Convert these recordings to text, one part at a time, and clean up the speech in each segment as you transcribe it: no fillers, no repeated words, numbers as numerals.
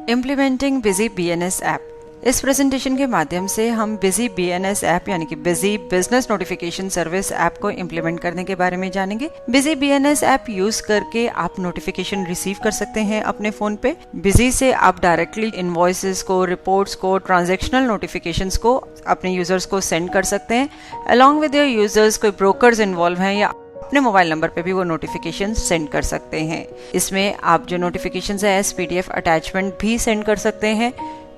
Implementing busy BNS app. इस presentation के माध्यम से हम बिजी बीएनएस ऐप यानी कि busy business notification service app को इम्प्लीमेंट करने के बारे में जानेंगे। बिजी बीएनएस ऐप यूज करके आप नोटिफिकेशन रिसीव कर सकते हैं अपने फोन पे। बिजी से आप डायरेक्टली इनवॉइसेस को, रिपोर्ट्स को, ट्रांजैक्शनल नोटिफिकेशंस को अपने यूजर्स को सेंड कर सकते हैं। अलॉन्ग विद योर यूजर्स कोई ब्रोकर्स इन्वॉल्व हैं या अपने मोबाइल नंबर पे भी वो नोटिफिकेशन सेंड कर सकते हैं। इसमें आप जो नोटिफिकेशन है एज पीडीएफ अटैचमेंट भी सेंड कर सकते हैं।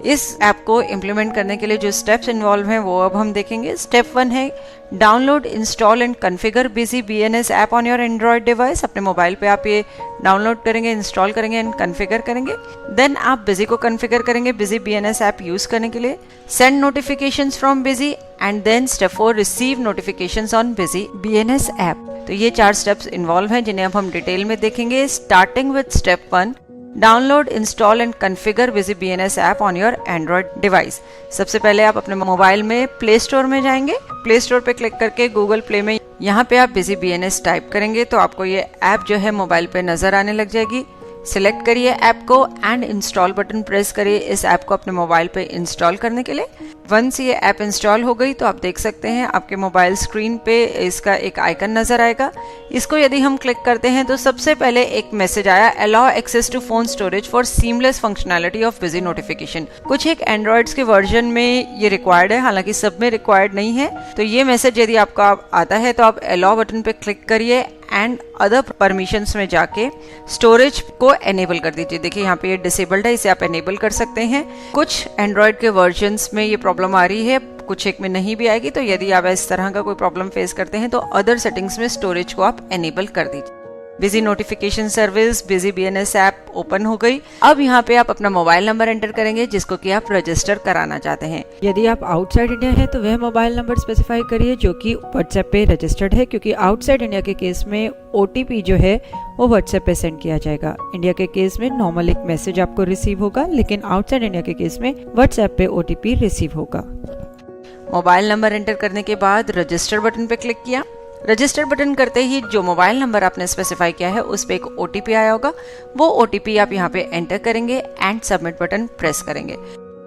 इस ऐप को इम्प्लीमेंट करने के लिए जो स्टेप्स इन्वॉल्व हैं वो अब हम देखेंगे। स्टेप 1 है download, install and configure Busy BNS app on your Android device. अपने मोबाइल पे आप ये डाउनलोड करेंगे, इंस्टॉल करेंगे एंड कॉन्फ़िगर करेंगे। देन आप बिजी को कॉन्फ़िगर करेंगे बिजी बीएनएस ऐप यूज करने के लिए। Send notifications from Busy and then step 4 receive notifications on Busy BNS app. तो ये 4 स्टेप्स इन्वॉल्व हैं जिन्हें अब हम डिटेल में देखेंगे। Starting with step 1, download, install and configure Busy BNS app on your Android device. सबसे पहले आप अपने मोबाइल में प्ले स्टोर में जाएंगे। प्ले स्टोर पे क्लिक करके गूगल प्ले में यहाँ पे आप बिजी बीएनएस टाइप करेंगे तो आपको ये ऐप जो है मोबाइल पे नजर आने लग जाएगी। सिलेक्ट करिए ऐप को एंड इंस्टॉल बटन प्रेस करिए इस ऐप को अपने मोबाइल पे इंस्टॉल करने के लिए। वंस ये ऐप इंस्टॉल हो गई तो आप देख सकते हैं आपके मोबाइल स्क्रीन पे इसका एक आइकन नजर आएगा। इसको यदि हम क्लिक करते हैं तो सबसे पहले एक मैसेज आया, allow access to phone storage for seamless functionality of Busy notification. कुछ एक एंड्रॉइड्स के वर्जन में ये रिक्वायर्ड है, हालांकि सब में रिक्वायर्ड नहीं है। तो ये मैसेज यदि आपका आता है तो आप अलाउ बटन पे क्लिक करिए एंड अदर परमिशंस में जाके स्टोरेज को एनेबल कर दीजिए। देखिए यहाँ पे ये डिसेबल्ड है, इसे आप एनेबल कर सकते हैं। कुछ एंड्रॉइड के वर्जन्स में ये प्रॉब्लम आ रही है, कुछ एक में नहीं भी आएगी। तो यदि आप इस तरह का कोई प्रॉब्लम फेस करते हैं तो अदर सेटिंग्स में स्टोरेज को आप एनेबल कर दीजिए। Busy notification service busy BNS app open हो गई। अब यहाँ पे आप अपना मोबाइल नंबर एंटर करेंगे जिसको कि आप रजिस्टर कराना चाहते हैं। यदि आप आउटसाइड इंडिया है तो वह मोबाइल नंबर स्पेसिफाई करिए जो कि व्हाट्सएप पे रजिस्टर्ड है, क्योंकि आउटसाइड इंडिया के केस में ओटीपी जो है वो व्हाट्सएप पे सेंड किया जाएगा। इंडिया के केस में नॉर्मल एक मैसेज आपको रिसीव होगा, लेकिन आउटसाइड इंडिया के केस में व्हाट्सएप पे ओटीपी रिसीव होगा। मोबाइल नंबर एंटर करने के बाद रजिस्टर बटन पे क्लिक किया। रजिस्टर बटन करते ही जो मोबाइल नंबर आपने स्पेसिफाई किया है उस पे एक ओटीपी आया होगा। वो ओटीपी आप यहाँ पे एंटर करेंगे एंड सबमिट बटन प्रेस करेंगे।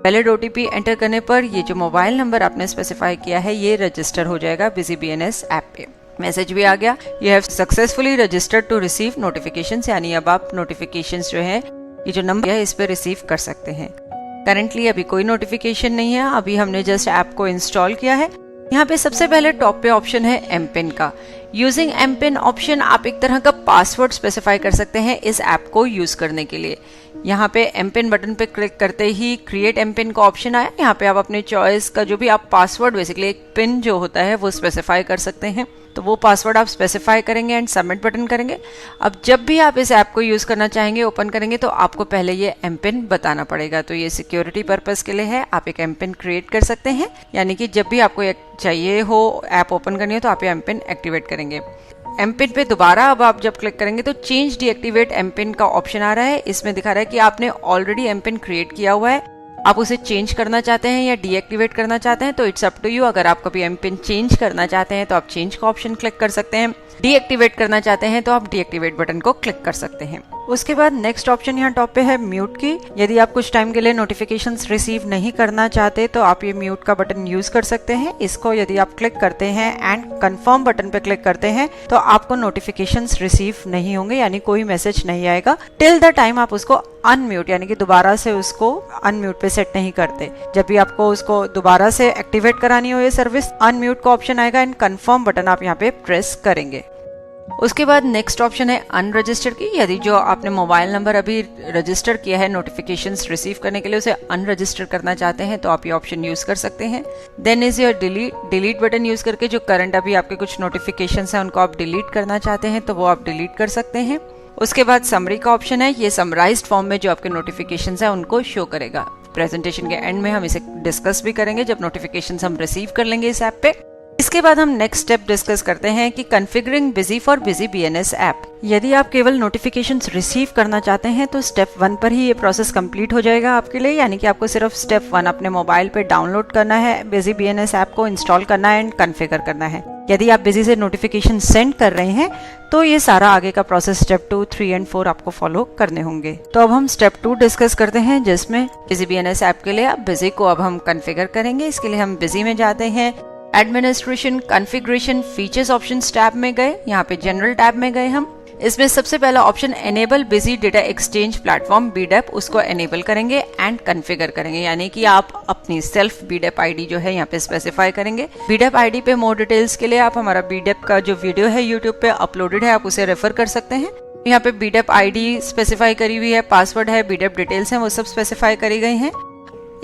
वैलिड ओटीपी एंटर करने पर ये जो मोबाइल नंबर आपने स्पेसिफाई किया है ये रजिस्टर हो जाएगा बिजी बीएनएस ऐप पे। मैसेज भी आ गया, you have successfully registered to receive notifications, यानी अब आप नोटिफिकेशंस जो है ये जो नंबर है इस पे रिसीव कर सकते हैं। करंटली अभी कोई नोटिफिकेशन नहीं है, अभी हमने जस्ट ऐप को इंस्टॉल किया है। यहाँ पे सबसे पहले टॉप पे ऑप्शन है एमपिन का। यूजिंग एमपिन ऑप्शन आप एक तरह का पासवर्ड स्पेसिफाई कर सकते हैं इस ऐप को यूज करने के लिए। यहाँ पे एमपिन बटन पे क्लिक करते ही क्रिएट एमपिन का ऑप्शन आया। यहाँ पे आप अपने चॉइस का जो भी आप पासवर्ड, बेसिकली एक पिन जो होता है वो स्पेसिफाई कर सकते हैं। तो वो पासवर्ड आप स्पेसिफाई करेंगे एंड सबमिट बटन करेंगे। अब जब भी आप इस ऐप को यूज करना चाहेंगे, ओपन करेंगे, तो आपको पहले ये एमपिन बताना पड़ेगा। तो ये सिक्योरिटी पर्पस के लिए है, आप एक एमपिन क्रिएट कर सकते हैं, यानी कि जब भी आपको चाहिए हो ऐप ओपन करनी हो तो आप ये एमपिन एक्टिवेट करेंगे। एमपिन पे दोबारा अब आप जब क्लिक करेंगे तो चेंज डीएक्टिवेट एमपिन का ऑप्शन आ रहा है। इसमें दिखा रहा है कि आपने ऑलरेडी एमपिन क्रिएट किया हुआ है, आप उसे चेंज करना चाहते हैं या डीएक्टिवेट करना चाहते हैं तो इट्स अप टू यू। अगर आप कभी एमपिन चेंज करना चाहते हैं तो आप चेंज का ऑप्शन क्लिक कर सकते हैं, डीएक्टिवेट करना चाहते हैं तो आप डीएक्टिवेट बटन को क्लिक कर सकते हैं। उसके बाद नेक्स्ट ऑप्शन यहाँ टॉप पे है म्यूट की। यदि आप कुछ टाइम के लिए नोटिफिकेशंस रिसीव नहीं करना चाहते तो आप ये म्यूट का बटन यूज कर सकते हैं। इसको यदि आप क्लिक करते हैं एंड कंफर्म बटन पे क्लिक करते हैं तो आपको नोटिफिकेशंस रिसीव नहीं होंगे, यानी कोई मैसेज नहीं आएगा टिल द टाइम आप उसको अनम्यूट, यानी कि दोबारा से उसको अनम्यूट पे सेट नहीं करते। जब भी आपको उसको दोबारा से एक्टिवेट करानी हो ये सर्विस, अनम्यूट का ऑप्शन आएगा एंड कंफर्म बटन आप यहाँ पे प्रेस करेंगे। उसके बाद नेक्स्ट ऑप्शन है अनरजिस्टर की। यदि जो आपने मोबाइल नंबर अभी रजिस्टर किया है नोटिफिकेशंस रिसीव करने के लिए उसे अनरजिस्टर करना चाहते हैं तो आप ये ऑप्शन यूज कर सकते हैं। Then is your delete button use करके जो करंट अभी आपके कुछ नोटिफिकेशंस हैं उनको आप डिलीट करना चाहते हैं तो वो आप डिलीट कर सकते हैं। उसके बाद समरी का ऑप्शन है, ये समराइज्ड फॉर्म में जो आपके नोटिफिकेशंस हैं उनको शो करेगा। प्रेजेंटेशन के एंड में हम इसे डिस्कस भी करेंगे जब नोटिफिकेशंस हम रिसीव कर लेंगे इस ऐप पे। इसके बाद हम नेक्स्ट स्टेप डिस्कस करते हैं कि configuring busy for busy BNS app. यदि आप केवल नोटिफिकेशंस रिसीव करना चाहते हैं तो स्टेप 1 पर ही ये प्रोसेस कंप्लीट हो जाएगा आपके लिए, यानी कि आपको सिर्फ स्टेप 1 अपने मोबाइल पे डाउनलोड करना है, बिजी बीएनएस ऐप को इंस्टॉल करना है एंड कॉन्फ़िगर करना है। यदि आप बिजी से नोटिफिकेशन सेंड कर रहे हैं तो ये सारा आगे का प्रोसेस स्टेप 2, 3 एंड 4 आपको फॉलो करने होंगे। तो अब हम स्टेप 2 डिस्कस करते हैं, जिसमें बिजी बीएनएस ऐप के लिए आप बिजी को अब हम कॉन्फ़िगर करेंगे। इसके लिए हम बिजी में जाते हैं, administration, configuration, features options tab में गए, यहाँ पे जनरल टैब में गए हम। इसमें सबसे पहला option enable BG data exchange platform BDEP, उसको एनेबल करेंगे एंड कॉन्फ़िगर करेंगे, यानी कि आप अपनी सेल्फ बीडेप आईडी जो है यहाँ पे स्पेसिफाई करेंगे। बीडेप आईडी पे मोर डिटेल्स के लिए आप हमारा बीडेप का जो वीडियो है यूट्यूब पे अपलोडेड है, आप उसे रेफर कर सकते हैं। यहाँ पे बीडेप आईडी स्पेसिफाई करी हुई है, पासवर्ड है, बीडेप डिटेल्स हैं, वो सब स्पेसिफाई करी गई हैं।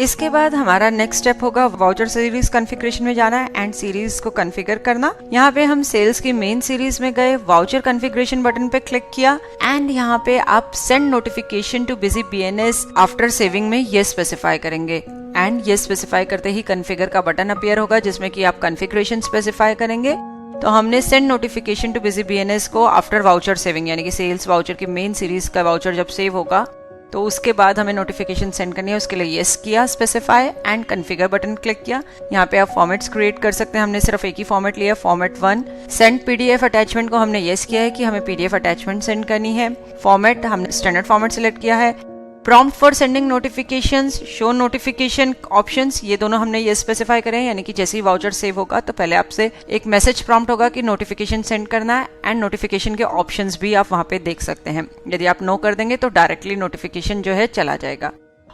इसके बाद हमारा नेक्स्ट स्टेप होगा वाउचर सीरीज कॉन्फ़िगरेशन में जाना है एंड सीरीज को कॉन्फ़िगर करना। यहाँ पे हम सेल्स की मेन सीरीज में गए, वाउचर कॉन्फ़िगरेशन बटन पे क्लिक किया एंड यहाँ पे आप send notification too busy BNS after saving में ये स्पेसिफाई करेंगे एंड ये स्पेसिफाई करते ही कॉन्फ़िगर का बटन अपीयर होगा, जिसमें कि आप कॉन्फ़िगरेशन स्पेसिफाई करेंगे। तो हमने send notification too busy BNS को आफ्टर वाउचर सेविंग, यानी कि सेल्स वाउचर की मेन सीरीज का वाउचर जब सेव होगा तो उसके बाद हमें नोटिफिकेशन सेंड करनी है। उसके लिए यस किया, specify and configure button click किया। यहाँ पे आप फॉर्मेट्स क्रिएट कर सकते हैं, हमने सिर्फ एक ही फॉर्मेट लिया, फॉर्मेट 1। सेंड पीडीएफ अटैचमेंट को हमने यस किया है कि हमें पीडीएफ अटैचमेंट सेंड करनी है। फॉर्मेट हमने स्टैंडर्ड फॉर्मेट सिलेक्ट किया है। Prompt for sending notifications, show notification options, ये दोनों हमने ये स्पेसिफाई करे हैं, यानी कि जैसे ही वाउचर सेव होगा तो पहले आपसे एक मैसेज प्रॉम्प्ट होगा कि नोटिफिकेशन सेंड करना है एंड नोटिफिकेशन के ऑप्शंस भी आप वहां पे देख सकते हैं। यदि आप नो कर देंगे तो डायरेक्टली नोटिफिकेशन जो है चला जाएगा।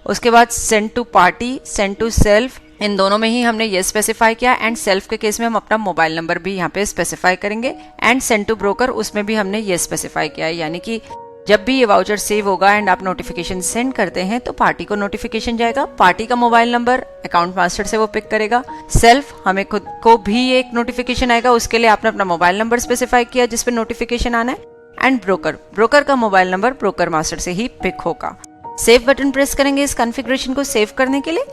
उसके बाद send to party, send to self, इन दोनों में ही हमने ये स्पेसिफाई किया एंड सेल्फ के केस में हम अपना मोबाइल नंबर भी यहाँ पे स्पेसिफाई करेंगे एंड सेंड टू ब्रोकर, उसमें भी हमने ये स्पेसिफाई किया है, यानी कि जब भी ये वाउचर सेव होगा एंड आप नोटिफिकेशन सेंड करते हैं तो पार्टी को नोटिफिकेशन जाएगा, पार्टी का मोबाइल नंबर अकाउंट मास्टर से वो पिक करेगा। सेल्फ, हमें खुद को भी एक नोटिफिकेशन आएगा, उसके लिए आपने अपना मोबाइल नंबर स्पेसिफाई किया जिस पे नोटिफिकेशन आना है एंड ब्रोकर, ब्रोकर का मोबाइल नंबर ब्रोकर मास्टर से ही पिक होगा। सेव बटन प्रेस करेंगे इस कॉन्फ़िगरेशन को सेव करने के लिए।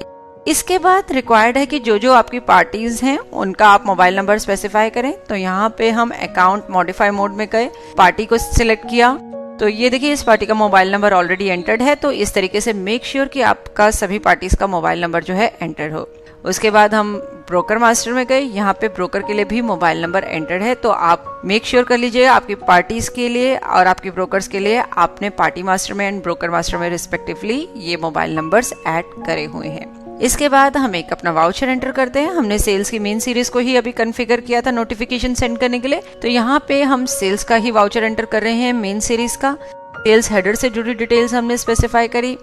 इसके बाद रिक्वायर्ड है कि जो जो आपकी पार्टीज हैं उनका आप मोबाइल नंबर स्पेसिफाई करें। तो यहाँ पे हम अकाउंट मॉडिफाई मोड में गए, पार्टी को सिलेक्ट किया, तो ये देखिए इस पार्टी का मोबाइल नंबर ऑलरेडी एंटर्ड है। तो इस तरीके से मेक श्योर कि आपका सभी पार्टीज का मोबाइल नंबर जो है एंटर्ड हो। उसके बाद हम ब्रोकर मास्टर में गए, यहाँ पे ब्रोकर के लिए भी मोबाइल नंबर एंटर्ड है। तो आप मेक श्योर कर लीजिए आपकी पार्टीज के लिए और आपकी ब्रोकर्स के लिए आपने पार्टी मास्टर में एंड ब्रोकर मास्टर में रिस्पेक्टिवली ये मोबाइल नंबर्स ऐड करे हुए हैं। इसके बाद हम एक अपना वाउचर एंटर करते हैं। हमने सेल्स की मेन सीरीज को ही अभी कॉन्फ़िगर किया था नोटिफिकेशन सेंड करने के लिए, तो यहाँ पे हम सेल्स का ही वाउचर एंटर कर रहे हैं मेन सीरीज का। सेल्स हेडर से जुड़ी डिटेल्स हमने स्पेसिफाई करी,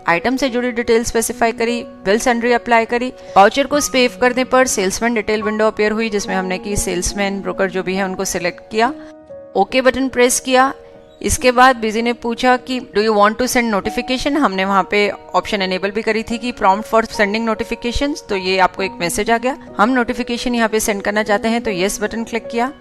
आइटम से जुड़ी डिटेल स्पेसिफाई करी, बिल सन्ड्री अप्लाई करी। वाउचर को सेव करने पर सेल्समैन डिटेल विंडो अपीयर हुई, जिसमें हमने की सेल्समैन ब्रोकर जो भी है उनको सिलेक्ट किया, ओके बटन प्रेस किया। इसके बाद बिजी ने पूछा कि do you want to send notification, हमने वहाँ पे ऑप्शन एनेबल भी करी थी कि प्रॉम्प्ट फॉर सेंडिंग नोटिफिकेशंस, तो ये आपको एक मैसेज आ गया, हम नोटिफिकेशन यहाँ पे सेंड करना चाहते हैं, तो यस बटन क्लिक किया।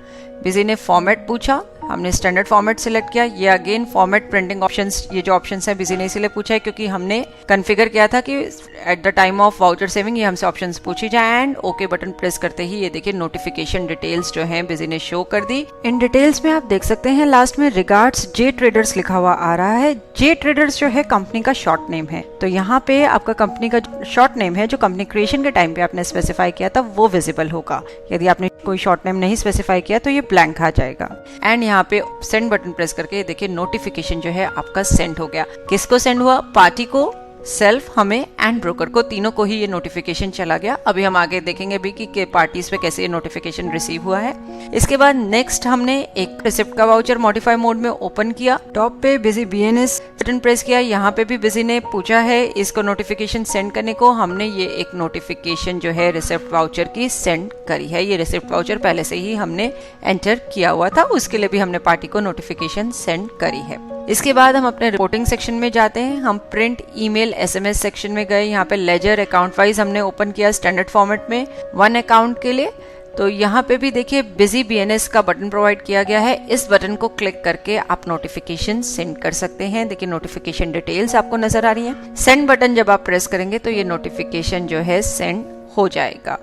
बिजी ने फॉर्मेट पूछा, हमने स्टैंडर्ड फॉर्मेट सिलेक्ट किया। ये अगेन फॉर्मेट प्रिंटिंग ऑप्शंस, ये जो ऑप्शंस है बिजी ने इसीलिए पूछा है क्योंकि हमने कॉन्फ़िगर किया था कि at the time of voucher saving ये हमसे ऑप्शंस पूछी जाए एंड ओके बटन प्रेस करते ही ये देखिए नोटिफिकेशन डिटेल्स जो हैं बिजी ने शो कर दी। इन डिटेल्स में आप देख सकते हैं लास्ट में रिगार्ड्स जे ट्रेडर्स लिखा हुआ आ रहा है। जे ट्रेडर्स जो है कंपनी का शॉर्ट नेम है, तो यहाँ पे आपका कंपनी का शॉर्ट नेम है जो कंपनी क्रिएशन के टाइम पे आपने स्पेसिफाई किया था वो विजिबल होगा। यदि आपने कोई शॉर्ट नेम नहीं स्पेसिफाई किया तो ये ब्लैंक आ जाएगा। एंड यहाँ पे सेंड बटन प्रेस करके देखिए नोटिफिकेशन जो है आपका सेंड हो गया। किसको सेंड हुआ? पार्टी को, सेल्फ, हमें एंड ब्रोकर को, तीनों को ही ये नोटिफिकेशन चला गया। अभी हम आगे देखेंगे भी कि पार्टीज पे कैसे ये नोटिफिकेशन रिसीव हुआ है। इसके बाद नेक्स्ट हमने एक रिसिप्ट का वाउचर मॉडिफाई मोड में ओपन किया, टॉप पे बिजी बीएनएस बटन प्रेस किया। यहाँ पे भी बिजी ने पूछा है इसको नोटिफिकेशन सेंड करने को, हमने ये एक नोटिफिकेशन जो है रिसिप्ट वाउचर की सेंड करी है। ये रिसिप्ट वाउचर पहले से ही हमने एंटर किया हुआ था, उसके लिए भी हमने पार्टी को नोटिफिकेशन सेंड करी है। इसके बाद हम अपने रिपोर्टिंग सेक्शन में जाते हैं। हम प्रिंट, ईमेल, एसएमएस सेक्शन में गए। यहाँ पे लेजर अकाउंट वाइज हमने ओपन किया स्टैंडर्ड फॉर्मेट में 1 अकाउंट के लिए। तो यहाँ पे भी देखिए बिजी बीएनएस का बटन प्रोवाइड किया गया है। इस बटन को क्लिक करके आप नोटिफिकेशन सेंड कर सकते हैं। देखिए नोटिफिकेशन डिटेल्स आपको नजर आ रही है। सेंड बटन जब आप प्रेस करेंगे तो ये नोटिफिकेशन जो है सेंड हो जाएगा।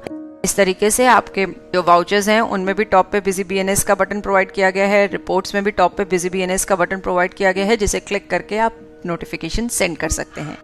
इस तरीके से आपके जो वाउचर्स हैं उनमें भी टॉप पे बिजी बीएनएस का बटन प्रोवाइड किया गया है, रिपोर्ट्स में भी टॉप पे बिजी बीएनएस का बटन प्रोवाइड किया गया है, जिसे क्लिक करके आप नोटिफिकेशन सेंड कर सकते हैं।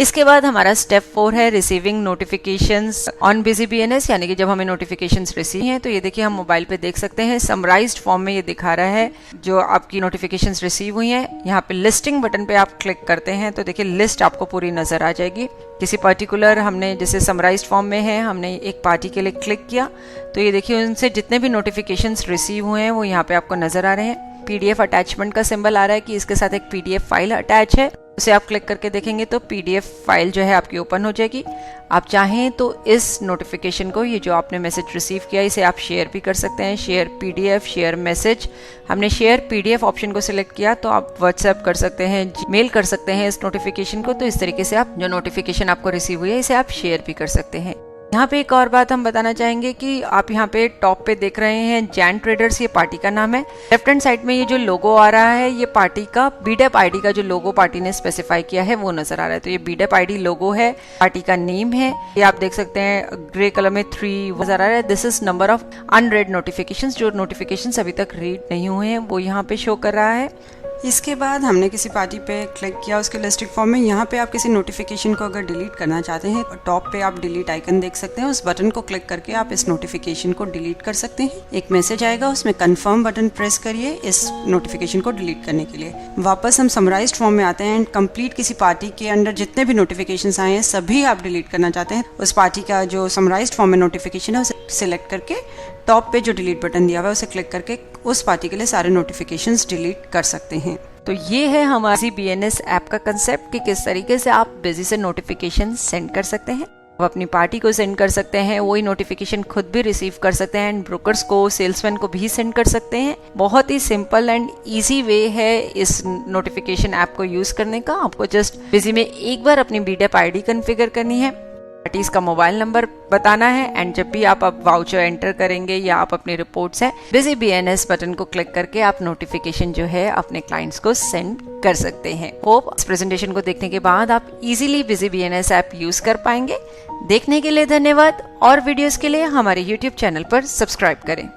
इसके बाद हमारा स्टेप 4 है receiving notifications on Busy BNS, यानी कि जब हमें नोटिफिकेशंस रिसीव हैं तो ये देखिए हम मोबाइल पे देख सकते हैं समराइज्ड फॉर्म में ये दिखा रहा है जो आपकी नोटिफिकेशंस रिसीव हुई हैं। यहाँ पे लिस्टिंग बटन पे आप क्लिक करते हैं तो देखिए लिस्ट आपको पूरी नजर आ जाएगी। किसी पर्टिकुलर हमने जैसे समराइज्ड फॉर्म में है, हमने एक पार्टी के लिए क्लिक किया तो ये देखिए उनसे जितने भी नोटिफिकेशंस रिसीव हुए हैं वो यहाँ पे आपको नजर आ रहे हैं। पीडीएफ अटैचमेंट का सिंबल आ रहा है कि इसके साथ एक पीडीएफ फाइल अटैच है, उसे आप क्लिक करके देखेंगे तो पीडीएफ फाइल जो है आपकी ओपन हो जाएगी। आप चाहें तो इस नोटिफिकेशन को, ये जो आपने मैसेज रिसीव किया, इसे आप शेयर भी कर सकते हैं। Share PDF, share message. हमने शेयर पीडीएफ ऑप्शन को सिलेक्ट किया तो आप व्हाट्सएप कर सकते हैं, मेल कर सकते हैं इस नोटिफिकेशन को। तो इस तरीके से आप जो नोटिफिकेशन आपको रिसीव हुई है इसे आप शेयर भी कर सकते हैं। यहाँ पे एक और बात हम बताना चाहेंगे कि आप यहाँ पे टॉप पे देख रहे हैं जैन ट्रेडर्स, ये पार्टी का नाम है। लेफ्ट हैंड साइड में ये जो लोगो आ रहा है ये पार्टी का बीडेप आईडी का जो लोगो पार्टी ने स्पेसिफाई किया है वो नजर आ रहा है। तो ये बीडेप आईडी लोगो है, पार्टी का नेम है। ये आप देख सकते हैं ग्रे कलर में 3 नजर आ रहा है। This is number of unread notifications, जो नोटिफिकेशंस अभी तक रीड नहीं हुए हैं वो यहाँ पे शो कर रहा है। इसके बाद हमने किसी पार्टी पे क्लिक किया उसके लिस्टेड फॉर्म में। यहाँ पे आप किसी नोटिफिकेशन को अगर डिलीट करना चाहते हैं, टॉप पे आप डिलीट आइकन देख सकते हैं, उस बटन को क्लिक करके आप इस नोटिफिकेशन को डिलीट कर सकते हैं। एक मैसेज आएगा, उसमें कंफर्म बटन प्रेस करिए इस नोटिफिकेशन को डिलीट करने के लिए। वापस हम समराइज्ड फॉर्म में आते हैं एंड कंप्लीट किसी पार्टी के अंडर जितने भी नोटिफिकेशन आए हैं सभी आप डिलीट करना चाहते हैं, उस पार्टी का जो समराइज्ड फॉर्म में नोटिफिकेशन है उसे सिलेक्ट करके टॉप पे जो डिलीट बटन दिया हुआ है उसे क्लिक करके उस पार्टी के लिए सारे नोटिफिकेशंस डिलीट कर सकते हैं। तो ये है हमारी बीएनएस ऐप का कंसेप्ट कि किस तरीके से आप बिजी से नोटिफिकेशन सेंड कर सकते हैं। आप अपनी पार्टी को सेंड कर सकते हैं, वही नोटिफिकेशन खुद भी रिसीव कर सकते हैं एंड ब्रोकर्स को, सेल्समैन को भी सेंड कर सकते हैं। बहुत ही सिंपल एंड इजी वे है इस नोटिफिकेशन ऐप को यूज करने का। आपको जस्ट बिजी में एक बार अपनी बीडेप आईडी कॉन्फ़िगर करनी है, पार्टीज का मोबाइल नंबर बताना है एंड जब भी आप वाउचर एंटर करेंगे या आप अपनी रिपोर्ट्स है, बिजी बीएनएस बटन को क्लिक करके आप नोटिफिकेशन जो है अपने क्लाइंट्स को सेंड कर सकते हैं। होप इस प्रेजेंटेशन को देखने के बाद आप easily busy BNS app use कर पाएंगे। देखने के लिए धन्यवाद और वीडियोस के लिए हमारे YouTube चैनल पर सब्सक्राइब करें।